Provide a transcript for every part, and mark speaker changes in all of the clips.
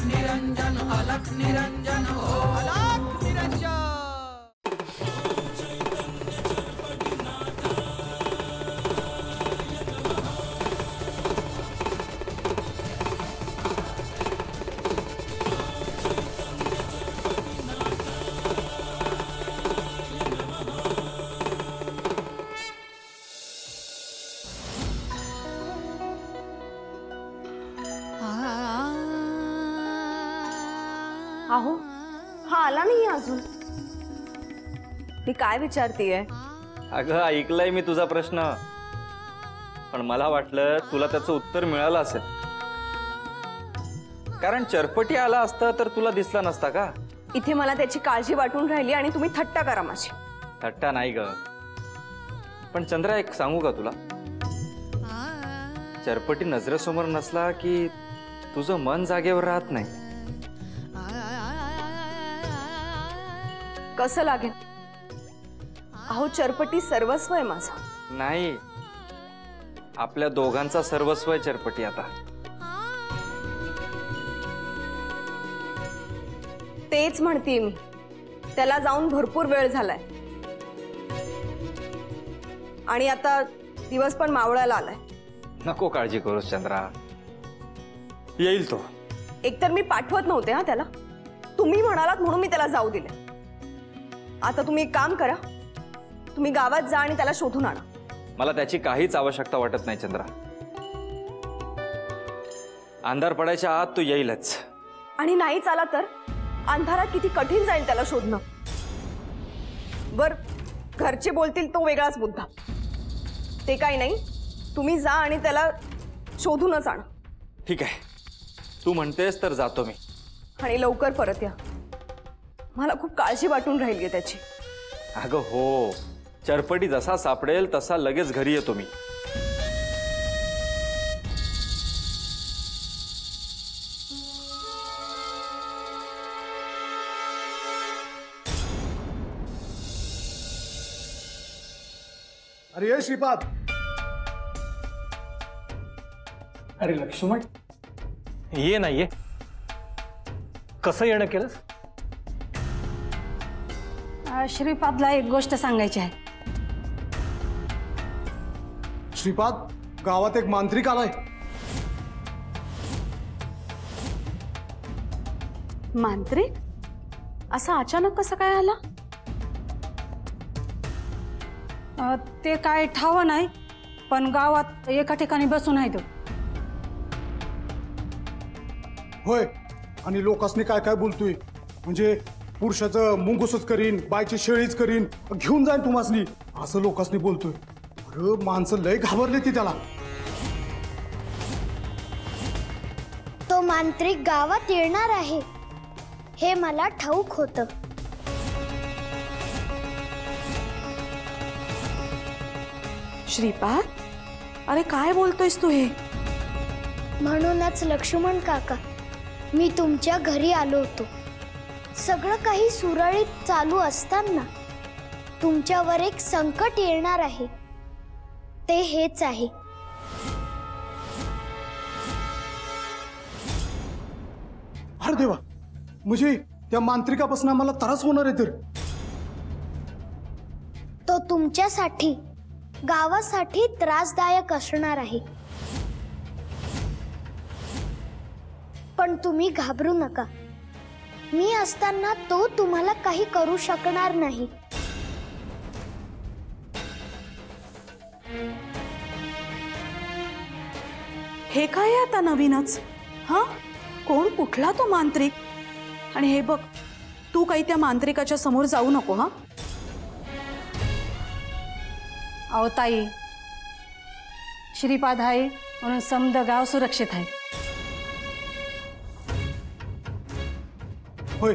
Speaker 1: निरंजन अलख निरंजन हो अलख निरंजन।
Speaker 2: अहो हा आला नाही अजून। मी काय विचारतीये?
Speaker 3: अगं ऐकलंय मी तुझा प्रश्न, पण मला वाटलं तुला त्याचं उत्तर मिळालं असेल, कारण चरपटी आला असता तर तुला दिसला नसता का?
Speaker 2: इथे मला त्याची काळजी वाटून राहिली आणि तुम्ही थट्टा करा माझी।
Speaker 3: थट्टा नाही ग, पण चंद्रा एक सांगू का तुला, चरपटी नजरेसमोर नसला की तुझं मन जागेवर राहत नाही।
Speaker 2: कसं लागेल? अहो चरपटी सर्वस्व आहे माझा।
Speaker 3: नाही, आपल्या दोघांचा सर्वस्व आहे चरपटी आता।
Speaker 2: तेच म्हणतीये मी, त्याला जाऊन भरपूर वेळ झालाय आणि आता दिवस पण मावळायला आलाय।
Speaker 3: नको काळजी करूस चंद्रा, येईल तो।
Speaker 2: एकतर मी पाठवत नव्हते हा त्याला, तुम्ही म्हणालात म्हणून मी त्याला जाऊ दिले। आता तुम्ही एक काम करा, तुम्ही गावात जा आणि त्याला शोधून आणा।
Speaker 3: मला त्याची काहीच आवश्यकता वाटत नाही चंद्रा, अंधार पडायच्या आत तो येईलच।
Speaker 2: आणि नाहीच आला तर अंधारात किती कठीण जाईल त्याला शोधणं। बर, घरचे बोलतील तो वेगळाच मुद्दा, ते काही नाही, तुम्ही जा आणि त्याला शोधूनच आणा।
Speaker 3: ठीक आहे, तू म्हणतेस तर जातो मी।
Speaker 2: आणि लवकर परत या, मला खूप काळजी वाटून राहिली आहे त्याची।
Speaker 3: अगं हो, चरपटी जसा सापडेल तसा लगेच घरी येतो मी।
Speaker 4: अरे ये श्रीपाद।
Speaker 5: अरे लक्ष्मण, ये ना ये, कसं येणं केलंस?
Speaker 6: श्रीपादला एक गोष्ट सांगायची आहे।
Speaker 4: श्रीपाद, गावात एक मांत्रिक आलाय।
Speaker 6: मांत्रिक? असा अचानक कसं काय आला? ते काय ठाव नाही, पण गावात एका ठिकाणी बसून आहे तो।
Speaker 4: होय, आणि लोकांनी काय काय बोलतोय, म्हणजे पुरुषाचं मुंगूसच करीन, बायची शेळीच करीन, घेऊन जाईन तुम्हासनी, असं लोकांनी बोलतोय। अरे माणसं लय घाबरले ती त्याला।
Speaker 7: तो मांत्रिक गावात येणार आहे हे मला ठाऊक होतं।
Speaker 2: श्रीपाद, अरे काय बोलतोयस तू हे?
Speaker 7: म्हणूनच लक्ष्मण काका, मी तुमच्या घरी आलो होतो। सगळं काही सुरळीत चालू असताना तुमच्यावर एक संकट येणार आहे, ते हेच आहे।
Speaker 4: अरे देवा, म्हणजे त्या मांत्रिकापासून आम्हाला त्रास होणार आहे तर?
Speaker 7: तो तुमच्यासाठी, गावासाठी त्रासदायक असणार आहे, पण तुम्ही घाबरू नका। मी असताना तो तुम्हाला काही करू शकणार नाही।
Speaker 2: हे काय आता नवीनच? हा, कोण, कुठला तो मांत्रिक? आणि हे बघ, तू काही त्या मांत्रिकाच्या समोर जाऊ नको हा।
Speaker 6: अहो ताई, श्रीपाद आहे म्हणून समद गाव सुरक्षित आहे।
Speaker 4: होय,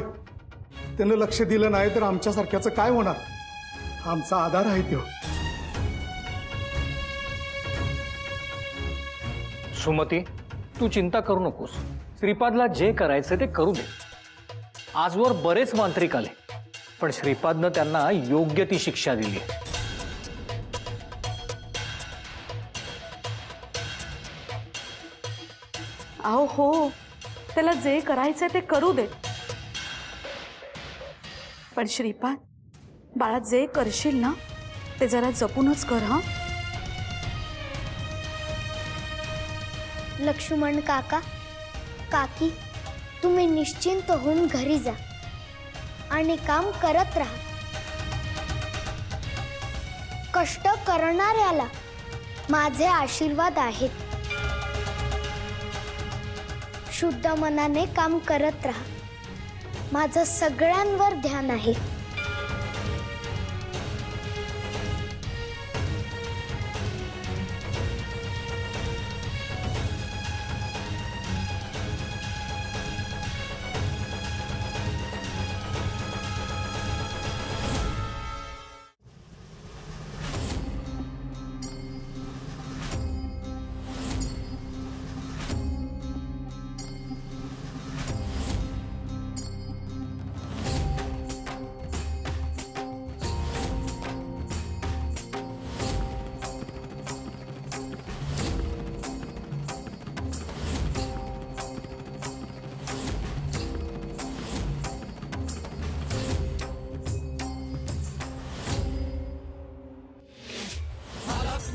Speaker 4: त्यानं लक्ष दिलं नाही तर आमच्यासारख्याचं काय होणार? आमचा आधार आहे तो।
Speaker 5: सुमती, तू चिंता करू नकोस, श्रीपादला जे करायचं ते करू दे। आजवर बरेच मांत्रिक आले, पण श्रीपादनं त्यांना योग्य ती शिक्षा दिली आहे।
Speaker 2: अहो हो, त्याला जे करायचंय ते करू दे. पण श्रीपाद, बाळा, जे करशील ना ते जरा जपूनच कर. हा,
Speaker 7: लक्ष्मण काका, काकी, तुम्ही निश्चिंत होऊन घरी जा आणि काम करत राहा. कष्ट करणाऱ्याला माझे आशीर्वाद आहेत. शुद्ध मनाने काम करत राहा. माझं सगळ्यांवर ध्यान आहे.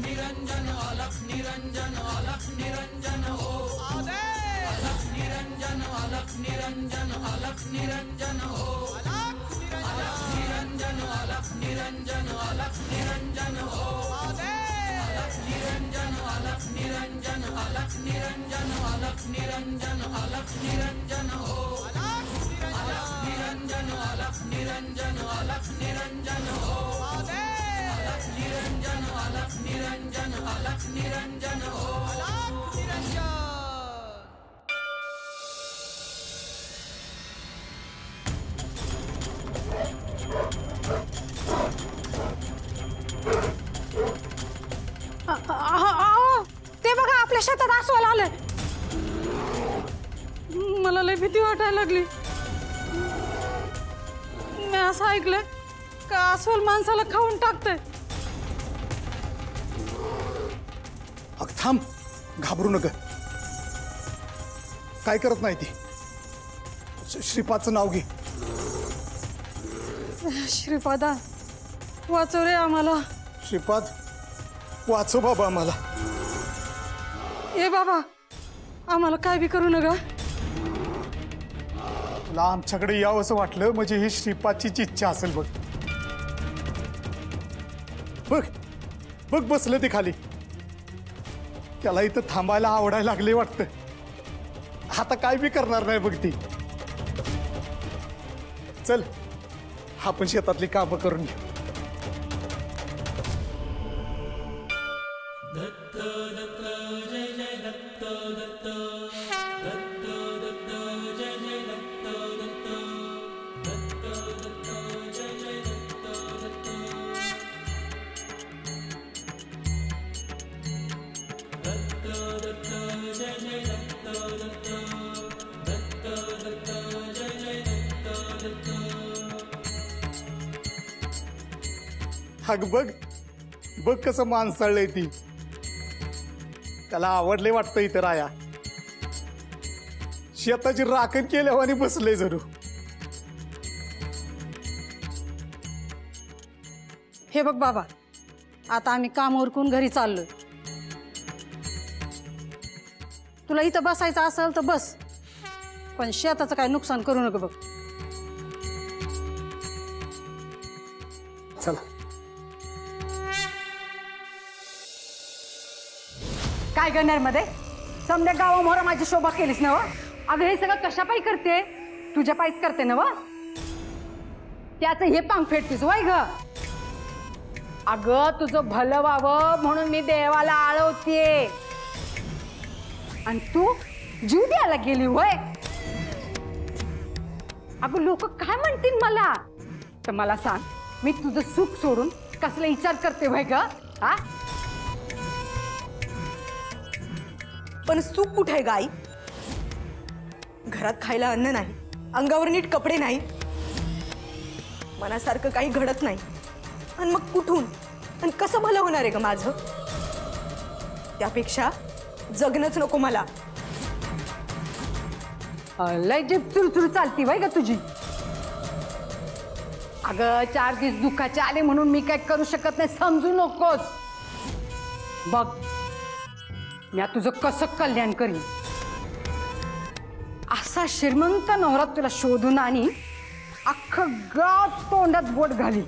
Speaker 1: निरंजन अलख निरंजन अलख निरंजन हो. अलख निरंजन अलख निरंजन अलख निरंजन हो. अलख निरंजन अलख निरंजन अलख निरंजन हो. अलख निरंजन अलख निरंजन अलख निरंजन अलख निरंजन अलख निरंजन हो. अलख निरंजन अलख निरंजन अलख निरंजन हो. अलख निरंजन अलख निरंजन अलख निरंजन हो. अलख निरंजन.
Speaker 6: ते बघा, आपल्या शेतात अस्वल आलंय. मला लय भीती वाटायला लागली. मी असं ऐकलंय का अस्वल माणसाला खाऊन टाकतंय.
Speaker 4: अग थांब, घाबरू नका. काय करत नाही ती. श्रीपादचं नाव घे.
Speaker 6: श्रीपादा, वाचव रे आम्हाला.
Speaker 4: श्रीपाद, वाचव बाबा आम्हाला.
Speaker 6: ए बाबा, आम्हाला काय बी करू नका.
Speaker 4: तुला आमच्याकडे यावं असं वाटलं म्हणजे ही श्रीपादची इच्छा असेल. बघ बघ बघ, बसलं ते खाली. त्याला इथं थांबायला आवडायला लागले वाटतं. आता काय बी करणार नाही बघ ती. चल, आपण शेतातली कामं करून घेऊ. अग बघ बघ कसं माणसाळलंय ती. त्याला आवडले वाटतं इथं राया. शेताची राखण केल्यावानी बसले जरूर.
Speaker 6: हे बघ बाबा, आता आम्ही काम उरकून घरी चाललोय. तुला इथं बसायचं असेल तर बस, पण शेताचं काय नुकसान करू नका बघ.
Speaker 4: चला.
Speaker 6: काय करणार मध्ये समजा गावामोहर माझी शोभा केलीस ना. अगं हे सगळं कशा पायी करते? तुझ्या पायीच करते ना. त्याचं हे पांग फेडतीस वय ग. अगं तुझं भलं व्हावं म्हणून मी देवाला आळवते आणि तू जीव द्यायला गेली वय. अगं लोक काय म्हणतील मला, तर मला सांग, मी तुझं सुख सोडून कसला विचार करते वय ग. हा,
Speaker 2: पण सुख कुठे आहे गाई? घरात खायला अन्न नाही, अंगावर नीट कपडे नाही, मनासारखं काही घडत नाही. आणि मग कुठून आणि कसं भलं होणार आहे ग माझं? त्यापेक्षा जगणंच नको मला.
Speaker 6: लय जीभ चुरचुर चालती वय ग तुझी. अगं 4 दिवस दुःखाचे आले म्हणून मी काय करू शकत नाही, समजू नकोस. बघ मी तुझं कसं कल्याण करीन. असा श्रीमंत नवरा तुला शोधून आणि अख्खं गाव तोंडात बोट घाली,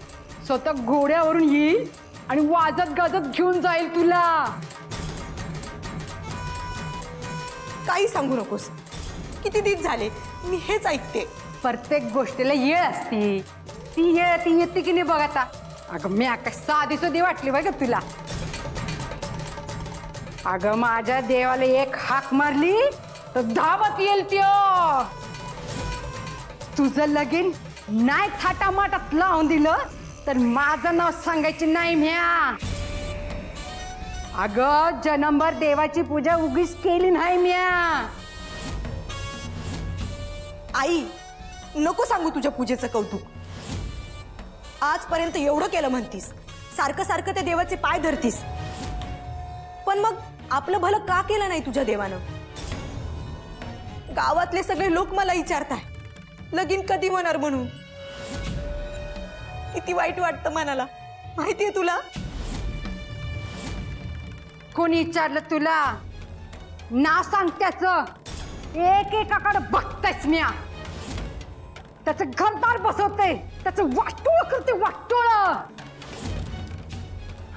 Speaker 6: स्वतः घोड्यावरून येईल आणि वाजत गाजत घेऊन जाईल तुला.
Speaker 2: काही सांगू नकोस. किती दिवस झाले मी हेच ऐकते.
Speaker 6: प्रत्येक गोष्टीला येळ असती, ती येळ ती येते की नाही बघ आता. अगं मी काय साधी सुधी वाटली बघ तुला. अगं माझ्या देवाला एक हाक मारली तर धावत येईल त्यो. तुझं लगीन नाही थाटामाटात लावून दिलं तर माझं नाव सांगायची नाही म्या. अगं जन्मभर देवाची पूजा उगीच केली नाही म्या.
Speaker 2: आई नको सांगू तुझ्या पूजेचं कौतुक. आजपर्यंत एवढं केलं म्हणतीस, सारखं सारखं त्या देवाचे पाय धरतीस, पण मग आपलं भलं का केलं नाही तुझ्या देवानं? गावातले सगळे लोक मला विचारताय लगीन कधी होणार म्हणून. किती वाईट वाटतं मनाला, माहितीये तुला?
Speaker 6: कोणी विचारलं तुला? नाव सांग त्याचं. एक एकाकडे बघतायच म्या. त्याचं घरदार बसवते, त्याचं वाटोळ करते, वाटोळ.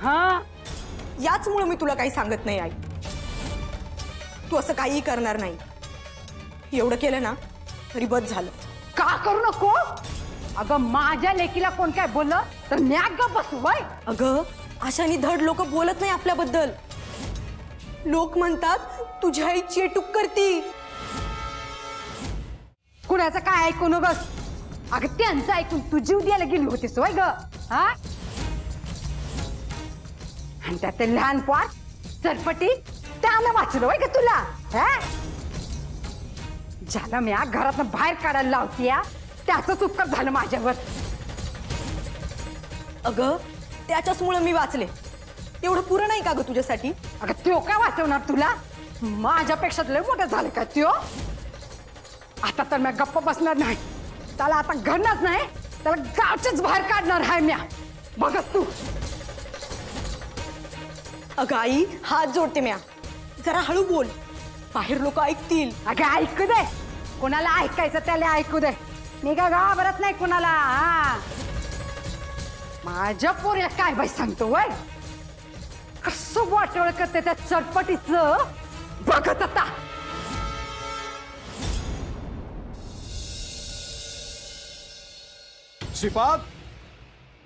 Speaker 6: हा
Speaker 2: याचमुळे मी तुला काही सांगत नाही आई. तू असं काही करणार नाही. एवढं केलं ना तरी बस झालं.
Speaker 6: का करू नको? अगं माझ्या लेकीला कोण काय बोललं तर म्या ग बसू बाय.
Speaker 2: अगं अशाने धड लोक बोलत नाही आपल्याबद्दल. लोक म्हणतात तुझ्या आई चेटूक करती.
Speaker 6: कुणाचं काय ऐकू नकोस. अगं त्यांचं ऐकून तू जीव द्यायला गेली होतीस वय ग. हा आणि त्यात ते लहान पोर चरपटी त्याला वाचलं वय ग तुला. हा ज्याला मी घरातनं बाहेर काढायला लावतीया त्याच उपकार झालं माझ्यावर.
Speaker 2: अगं त्याच्याचमुळे मी वाचले. एवढं पुरं नाही का ग तुझ्यासाठी?
Speaker 6: अगं त्यो काय वाचवणार तुला? माझ्यापेक्षा लय मोठं झालं का त्यो? आता तर मी गप्प बसणार नाही. त्याला आता घरनाच नाही, त्याला गावच्याच बाहेर काढणार आहे म्या. बघत तू.
Speaker 2: अगं आई हात जोडते म्या, जरा हळू बोल, बाहेर लोक ऐकतील.
Speaker 6: अगं ऐकू दे, कोणाला ऐकायचं त्याला ऐकू दे. मी काय घाबरत नाही कोणाला. हा माझ्या पोऱ्या काय बाई सांगतो वय. कसं वाटोळ करते त्या चटपटीचं बघत आता.
Speaker 4: श्रीपाद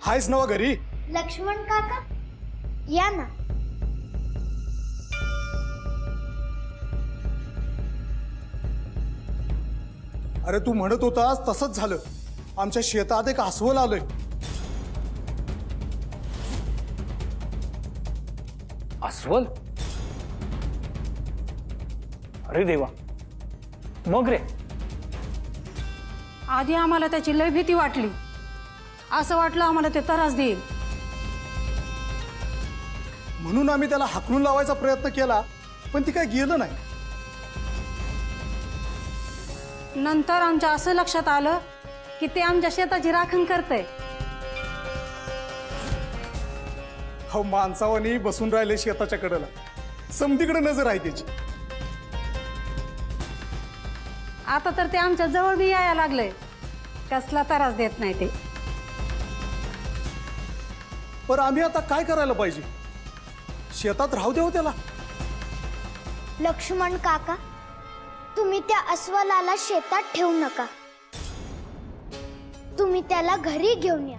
Speaker 4: हायस नवा घरी?
Speaker 7: लक्ष्मण काका या ना.
Speaker 4: अरे तू म्हणत होतास तसंच झालं. आमच्या शेतात एक अस्वल आलंय.
Speaker 5: अस्वल? अरे देवा, मग रे?
Speaker 8: आधी आम्हाला त्याची लय भीती वाटली. असं वाटलं आम्हाला ते त्रास देईल,
Speaker 4: म्हणून आम्ही त्याला हाकलून लावायचा प्रयत्न केला, पण ती काय गेलं नाही.
Speaker 8: नंतर आमच्या असं लक्षात आलं की ते आमच्या शेताची राखण करतंय.
Speaker 4: हो माणसावानी बसून राहिले शेताच्या कडेला, समधीकडे नजर आहे त्याची.
Speaker 8: आता तर ते आमच्या जवळ बी यायला लागले. कसला त्रास देत नाही ते.
Speaker 4: पण आम्ही आता काय करायला पाहिजे? शेतात राहू देऊ त्याला.
Speaker 7: लक्ष्मण काका तुम्ही त्या अस्वलाला शेतात ठेवू नका. तुम्ही त्याला घरी घेऊन या,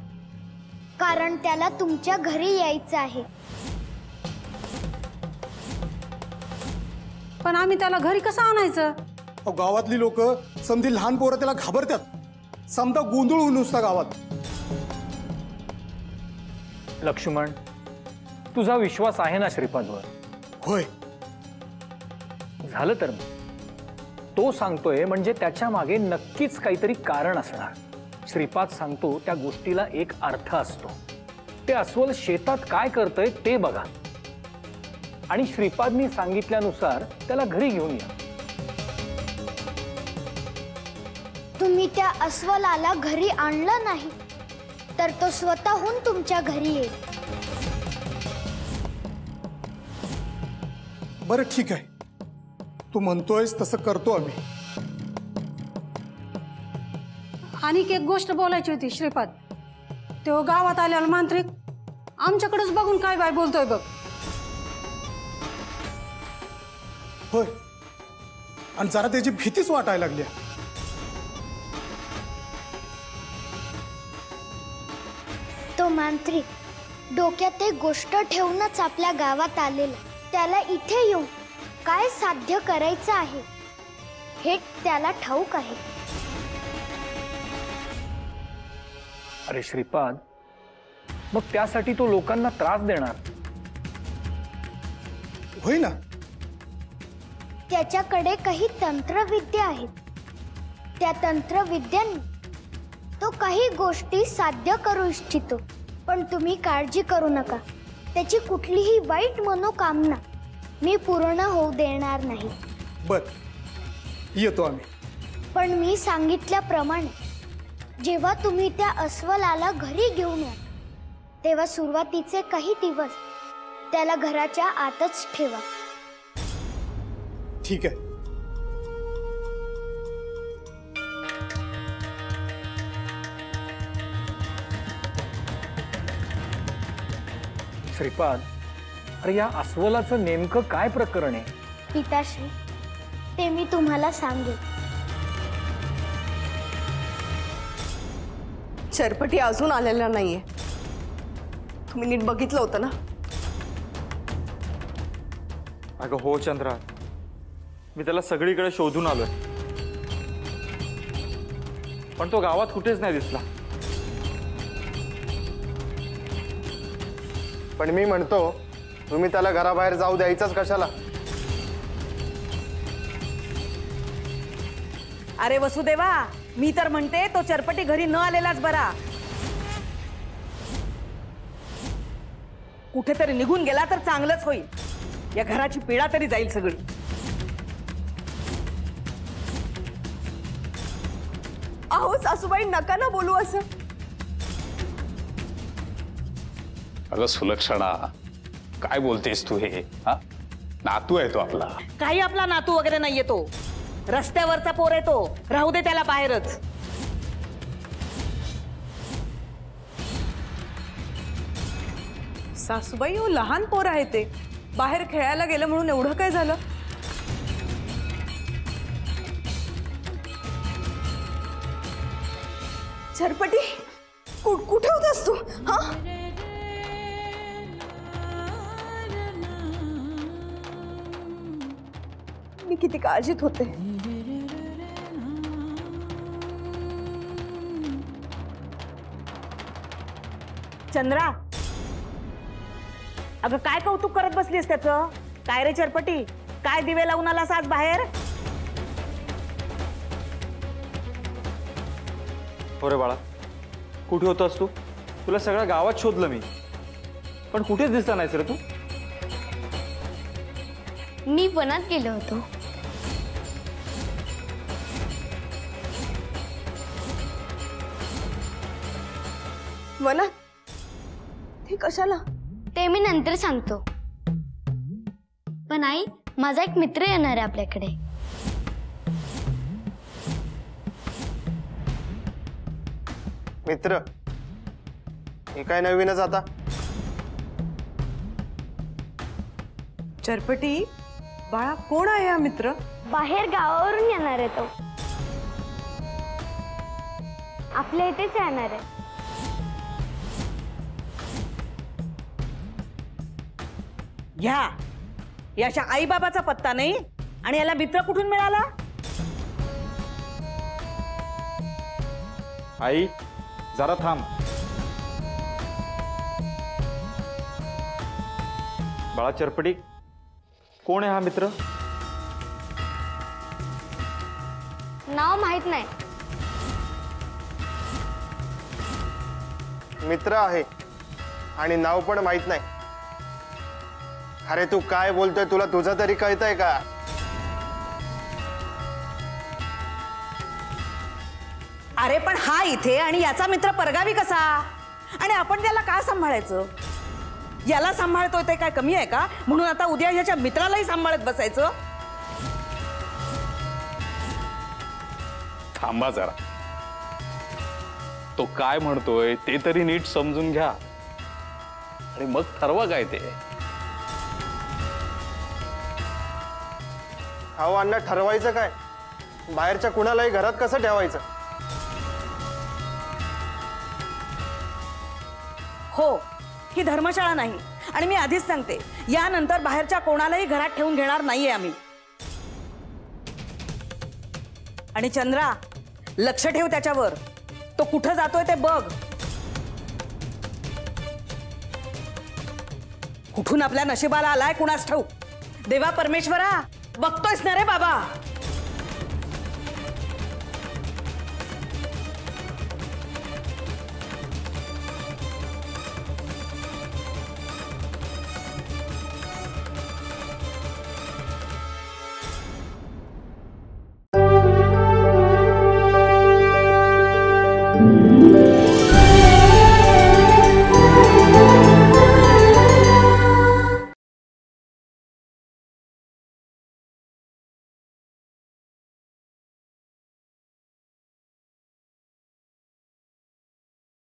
Speaker 7: कारण त्याला तुमच्या घरी यायचं आहे.
Speaker 8: पण आम्ही त्याला घरी कसं आणायचं?
Speaker 4: अहो गावातली लोक समधी लहान पोरं त्याला घाबरतात. समजा गोंधळ होऊन नुसता गावात.
Speaker 5: लक्ष्मण, तुझा विश्वास आहे ना श्रीपादवर?
Speaker 4: होय.
Speaker 5: झालं तर तो सांगतोय म्हणजे त्याच्या मागे नक्कीच काहीतरी कारण असणार. श्रीपाद सांगतो त्या गोष्टीला एक अर्थ असतो. ते अस्वल शेतात काय करतंय ते बघा आणि श्रीपादनी सांगितल्यानुसार त्याला घरी घेऊन या.
Speaker 7: तुम्ही त्या अस्वलाला घरी आणलं नाही तर तो स्वतःहून तुमच्या घरी येईल.
Speaker 4: बरं ठीक आहे, तू म्हणतोयस तसं करतो आम्ही.
Speaker 8: आणि एक गोष्ट बोलायची होती श्रीपाद. तो गावात आलेला मांत्रिक आमच्याकडेच बघून काय बाय बोलतोय बघ.
Speaker 4: होय, आणि जरा त्याची भीतीच वाटायला लागली.
Speaker 7: तो मांत्रिक डोक्यात एक गोष्ट ठेवूनच आपल्या गावात आलेला. त्याला इथे येऊन काय साध्य करायचं आहे हे त्याला ठाऊक आहे.
Speaker 5: अरे श्रीपाद, मग त्यासाठी तो लोकांना त्रास देणार.
Speaker 4: होय ना,
Speaker 7: त्याच्याकडे काही तंत्रविद्या आहेत. त्या तंत्रविद्यांनी तो काही गोष्टी साध्य करू इच्छितो. पण तुम्ही काळजी करू नका, त्याची कुठलीही वाईट मनोकामना मी पूर्ण होऊ देणार नाही.
Speaker 4: बर, येतो आम्ही.
Speaker 7: पण मी सांगितल्याप्रमाणे जेव्हा तुम्ही त्या अस्वलाला घरी घेऊन या तेव्हा सुरुवातीचे काही दिवस त्याला घराच्या आतच ठेवा.
Speaker 4: ठीक आहे.
Speaker 5: श्रीपाद, अरे या अस्वलाचं नेमकं काय प्रकरण आहे?
Speaker 7: पिताश्री, ते मी तुम्हाला सांगेन.
Speaker 2: चरपटी अजून आलेला नाहीये. तुम्ही नीट बघितलं होतं ना?
Speaker 3: अगं हो चंद्रा, मी त्याला सगळीकडे शोधून आलोय, पण तो गावात कुठेच नाही दिसला.
Speaker 9: पण मी म्हणतो तुम्ही त्याला घराबाहेर जाऊ द्यायचंच कशाला?
Speaker 10: अरे वसुदेवा, मी तर म्हणते तो चरपटी घरी न आलेलाच बरा. कुठेतरी निघून गेला तर चांगलंच होईल. या घराची पीडा तरी जाईल सगळी.
Speaker 2: अहो सासूबाई, नका ना बोलू असं.
Speaker 11: अगं सुलक्षणा, काय बोलतेस तू हे? हा, नातू आहे तो आपला.
Speaker 10: काही आपला नातू वगैरे नाहीये तो. रस्त्यावरचा पोर आहे तो. राहू दे त्याला बाहेरच.
Speaker 12: सासूबाई, हो लहान पोर आहे ते. बाहेर खेळायला गेलं म्हणून एवढं काय झालं?
Speaker 2: चरपटी, कुठे होतास तू? हा, मी किती काळजीत होते.
Speaker 10: चंद्रा, अगं काय कौतुक करत बसलीस त्याचं? काय रे चरपटी, काय दिवे लावून आलास आज बाहेर?
Speaker 3: हो रे बाळा, कुठे होतास तू? तुला सगळ्या गावात शोधलं मी, पण कुठेच दिसला नाहीस रे तू.
Speaker 7: मी वनात गेलो होतो.
Speaker 2: वनात? ते कशाला?
Speaker 7: ते मी नंतर सांगतो. पण आई, माझा एक मित्र येणार आहे आपल्याकडे.
Speaker 9: मित्र? हे काय नवीनच आता?
Speaker 12: चरपटी बाळा, कोण आहे हा मित्र?
Speaker 7: बाहेर गावावरून येणार आहे तो. आपल्या इथेच येणार आहे.
Speaker 10: घ्या, याच्या आई बाबाचा पत्ता नाही आणि याला मित्र कुठून मिळाला?
Speaker 3: आई जरा थांब. बाळा चरपटी, कोण आहे हा मित्र?
Speaker 7: नाव माहित नाही.
Speaker 9: मित्र आहे आणि नाव पण माहित नाही. अरे तू काय बोलतोय? तुला तुझं तरी कळतंय का?
Speaker 10: अरे पण हा इथे आणि याचा मित्र परगावी कसा, आणि आपण त्याला काय सांभाळायचं? याला सांभाळतोय ते काय कमी आहे का? म्हणून आता उद्या ह्याच्या मित्रालाही सांभाळत बसायचं?
Speaker 11: थांबा जरा, तो काय म्हणतोय ते तरी नीट समजून घ्या आणि मग ठरवा काय ते.
Speaker 9: अहो अण्णा, ठरवायचं काय? बाहेरच्या कुणालाही घरात कसं ठेवायचं?
Speaker 10: हो, ही धर्मशाळा नाही, आणि मी आधीच सांगते, यानंतर बाहेरच्या कोणालाही घरात ठेवून घेणार नाहीये आम्ही. आणि चंद्रा, लक्ष ठेव त्याच्यावर, तो कुठं जातोय ते बघ. कुठून आपल्या नशिबाला आलाय कुणास ठाऊक. देवा परमेश्वरा, बघतोयस ना रे बाबा.